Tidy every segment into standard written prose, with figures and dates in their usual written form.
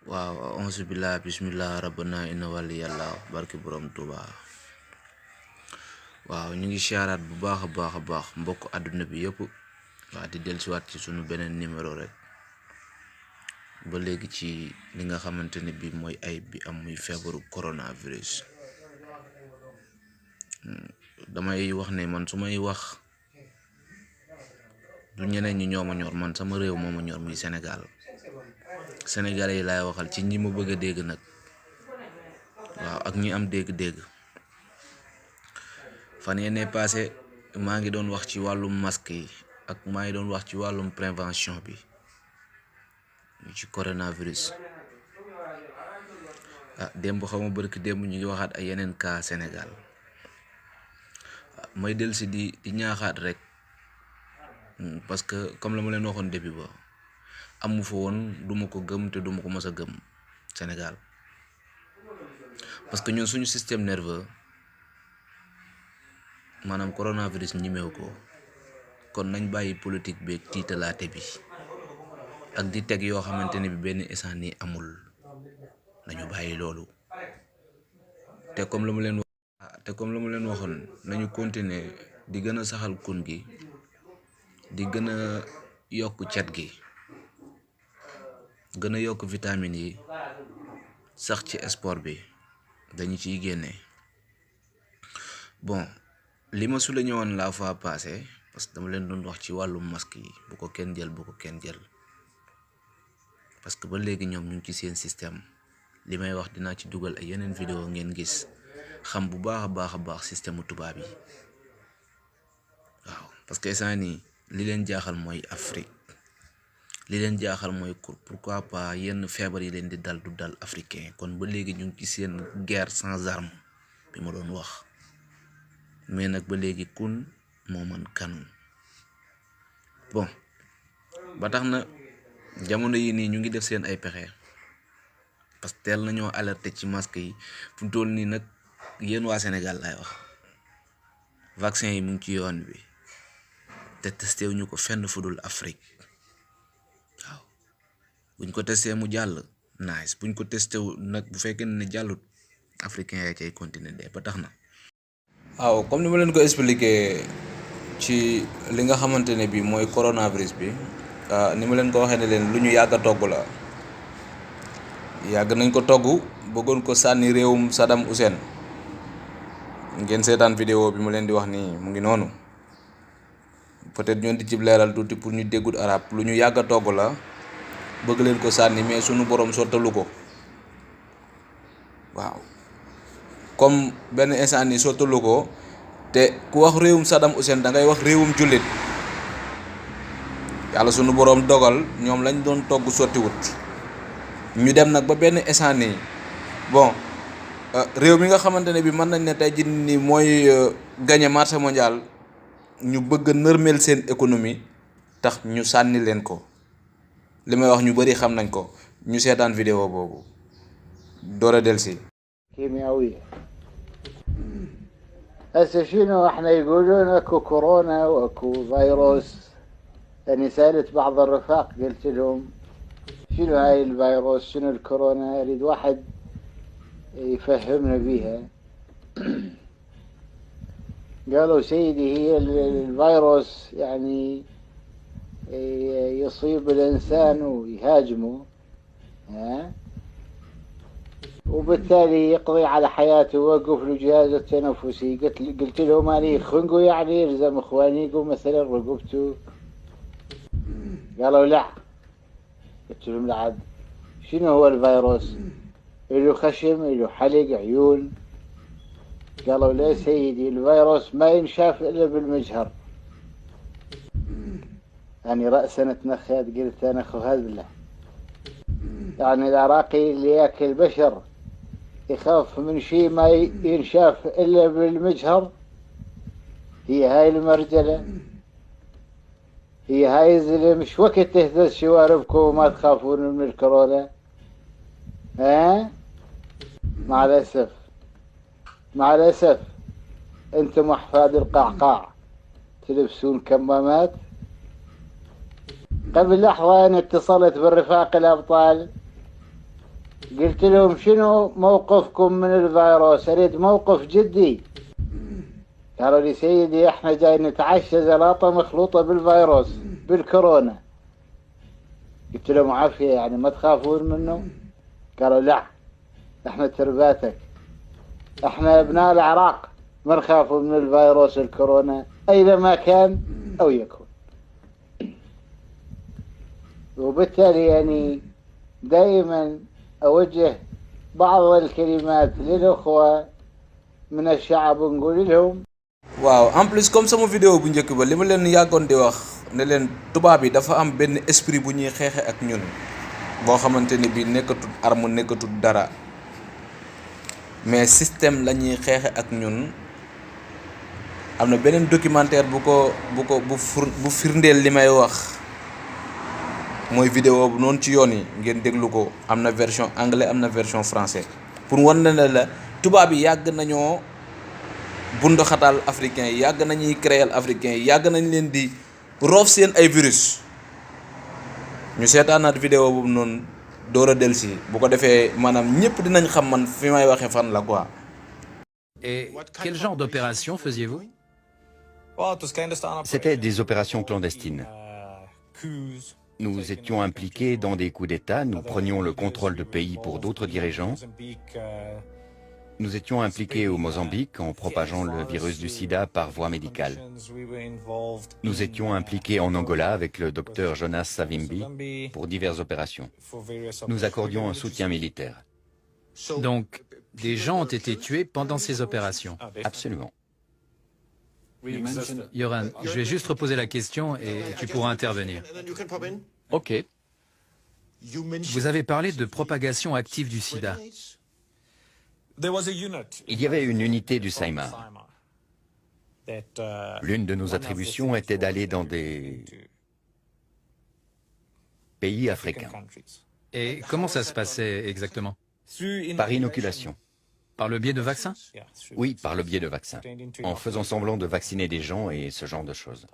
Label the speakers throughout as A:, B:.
A: waaw auzu billah bismillah rabbana inna wali yàlla barki borom Tuuba. waaw ñu ngi siyaaraat bu baax a baax mbokk àdduna bi yëpp. waaw di dellusiwaat ci sunu beneen numéro rek ba léegi ci li nga xamante ne bi mooy ayib bi am muy feebaru coronavirus. damay wax ne man su may wax du ñeneen ñi ñoo ma ñor, man sama réew moo ma ñor muy Sénégal. Sénégalais yi laay waxal ci ñi ma bëgg a dégg nag. waaw ak ñi am dégg-dégg. fan yene passé maa ngi doon wax ci wàllum masque yi ak maa ngi doon wax ci wàllum prévention bi ci coronavirus. démb xaw ma barki démb ñu ngi waxaat ay yeneen cas Sénégal. may del si di ñaaxaat rek parce que comme la ma leen waxoon début ba amu fa woon duma ko gëm te duma ko mës a gëm Sénégal, parce que ñun suñu système nerveux maanaam coronavirus ñimew ko. kon nañ bàyyi politique beeg tiitalaate bi ak di teg yoo xamante ne bi benn instant nii amul. nañu bàyyi loolu te comme la mu leen waxoon nañu continuer di gën a saxal kun gi, di gën a yokk cet gi, gën a yokk vitamines yi, sax ci sport bi dañu ciy génne. bon li ma su la ñëwoon la fois passé parce que dama leen doon wax ci wàllum masque yi bu ko kenn jël parce que ba léegi ñoom ñu ngi ci seen système. li may wax dinaa ci dugal ay yeneen vidéo ngeen gis xam bu baax a baax système tubaab yi. waaw parce que instant nii li leen jaaxal mooy Afrique, li leen jaaxal mooy pourquoi pas yenn feebar yi leen di dal du dal africain. kon ba léegi ñu ngi ci seen guerre sans arme bi ma doon wax. mais nag ba léegi kun moo man kanu. bon ba tax na jamono yi nii ñu ngi def seen ay pexe parce que teel nañoo alerté ci masque yi. fu mu toll nii nag yéen waa Sénégal laay wax, vaccin yi mu ngi ci yoon bi te testé wuñu ko fenn fudul Afrique. waaw buñ ko testé mu jàll nice, buñ ko testé wu nag bu fekkee ne jàllut africain yaa cay continuer de. ba tax na waaw comme ni ma leen ko expliqué ci li nga xamante ne bi mooy coronavirus bi, ni ma leen ko waxee ne leen lu ñu yàgg a togg la. yàgg nañ ko togg bëggoon ko sànni réewum Saddam Hussein. ngeen seetaan vidéo bi ma leen di wax nii mu ngi noonu. peut-être ñoon di ci leeral tuuti pour ñu déggut arab. lu ñu yàgg a togg la bëgg leen ko sànni mais sunu borom sottalu ko. waaw comme benn instant ni sottalu ko te ku wax réewum Saddam Hussein da ngay wax réewum jullit. yàlla sunu borom dogal ñoom lañ doon togg sottiwut. ñu dem nag ba benn instant nii bon réew mi nga xamante ne bi mën nañ ne tey jii nii mooy gagné marché mondial ñu bëgg a nërmeel seen économie tax ñu sànni leen ko. li may wax ñu bari xam nañ ko. ñu seetaan vidéo boobu door a delsi.
B: كيميائية. هسه شنو احنا يقولون اكو كورونا واكو فيروس. يعني سألت بعض الرفاق قلت لهم شنو هاي الفيروس شنو الكورونا، اريد واحد يفهمنا بيها. قالوا سيدي هي الفيروس يعني يصيب الانسان ويهاجمه، وبالتالي يقضي على حياته ويوقف له جهازه التنفسي. قلت لهم اني خنقو يعني يلزم اخواني يقوم مثلا رقبته. قالوا لا. قلت لهم لا عاد شنو هو الفيروس؟ له خشم له حلق عيون. قالوا لا سيدي الفيروس ما ينشاف الا بالمجهر. يعني رأسا تنخيت قلت انا اخو هذا. يعني العراقي اللي ياكل بشر يخاف من شيء ما ينشاف الا بالمجهر. هي هاي المرجلة، هي هاي الزلم. مش وقت تهتز شواربكم وما تخافون من الكورونا. مع الأسف انتم احفاد القعقاع تلبسون كمامات. قبل لحظة انا اتصلت بالرفاق الابطال قلت لهم شنو موقفكم من الفيروس؟ أريد موقف جدي. قالوا لي سيدي احنا جاي نتعشى زلاطة مخلوطة بالفيروس بالكورونا. قلت لهم عافية يعني ما تخافون منه؟ قالوا لا احنا ترباتك، احنا ابناء العراق ما نخاف من الفيروس الكورونا اينما كان او يكون. وبالتالي يعني دائما اوجه بعض الكلمات للاخوة من الشعب ونقول لهم
A: waaw en plus comme sama vidéo bu njëkk ba li ma leen yàggoon di wax ne leen tubaab yi dafa am benn esprit bu ñuy xeexe ak ñun boo xamante ni bi nekkatul arme nekkatul dara mais système la ñuy xeexe ak ñun. am na beneen documentaire bu firndeel li may wax mooy vidéo bu noonu ci yoon yi ngeen déglu ko. am na version anglais am na version français pour wan na la tubaab yi yàgg nañoo bundu xataal africain yi yàgg nañuy créer africain yi yàgg nañ leen di roof seen ay virus. ñu seetaanaat vidéo boobu noonu door a dellusi bu ko defee maanaam ñëpp dinañ xam man fi may waxee fan la quoi.
C: Et quel genre d'opération faisiez-vous?
D: C'était des opérations clandestines. Nous étions impliqués dans des coups d'État, nous prenions le contrôle de pays pour d'autres dirigeants. Nous étions impliqués au Mozambique en propageant le virus du sida par voie médicale. Nous étions impliqués en Angola avec le docteur Jonas Savimbi pour diverses opérations. Nous accordions un soutien militaire.
C: Donc, des gens ont été tués pendant ces opérations.
D: Absolument.
C: Yoran, je vais juste reposer la question et tu pourras intervenir.
D: Ok.
C: Vous avez parlé de propagation active du sida.
D: Il y avait une unité du Saïmar. L'une de nos attributions était d'aller dans des pays africains.
C: Et comment ça se passait exactement?
D: Par inoculation.
C: Par le biais de vaccins?
D: Oui, par le biais de vaccins. En faisant semblant de vacciner des gens et ce genre de choses.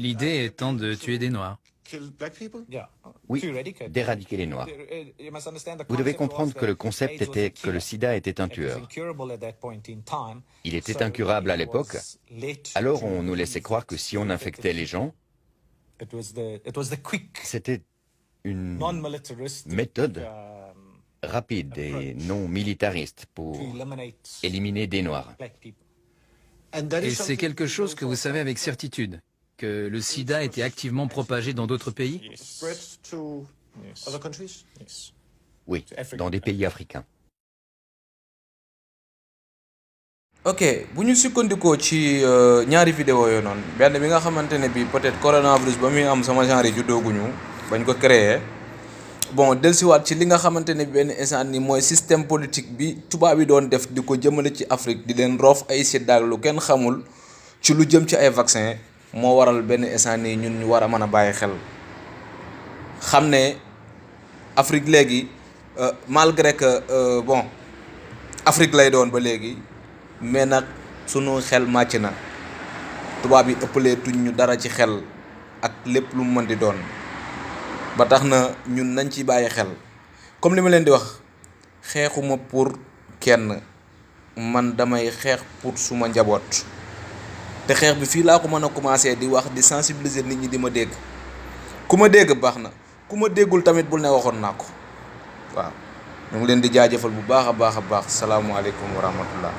C: L'idée étant de tuer des Noirs.
D: Oui, d'éradiquer les Noirs. Vous devez comprendre que le concept était que le sida était un tueur. Il était incurable à l'époque, alors on nous laissait croire que si on infectait les gens, c'était une méthode rapide et non militariste pour éliminer des Noirs.
C: Et c'est quelque chose que vous savez avec certitude, que le sida était activement propagé dans d'autres pays?
D: Oui, dans des pays africains.
A: ok bu ñu sukkandikoo ci ñaari vidéo yooyu noonu benn bi nga xamante ne bi peut-être coronavirus ba muy am sama genre yi juddooguñu bañ ko créer bon dellusiwaat ci li nga xamante ne benn instant ni mooy système politique bi tubaab yi doon def di ko jëmale ci Afrique di leen roof ay séddaag lu kenn xamul ci lu jëm ci ay vaccin moo waral benn instant ni ñun ñu war a mën a bàyyi xel xam ne Afrique léegi malgré que bon Afrique lay doon ba léegi mais nag sunu xel màcc na tubaab yi ëppalee tuñ ñu dara ci xel ak lépp lu mu mën di doon ba tax na ñun nañ ci bàyyi xel comme li ma leen di wax xeexuma pour kenn man damay xeex pour suma njaboot te xeex bi fii laa ko mën a commencé di wax di sensibiliser nit ñi di ma dégg ku ma dégg baax na ku ma déggul tamit bul ne waxoon naa ko waaw ñu ngi leen di jaajëfal bu baax a baax a baax salaamualeykum wa rahmatullah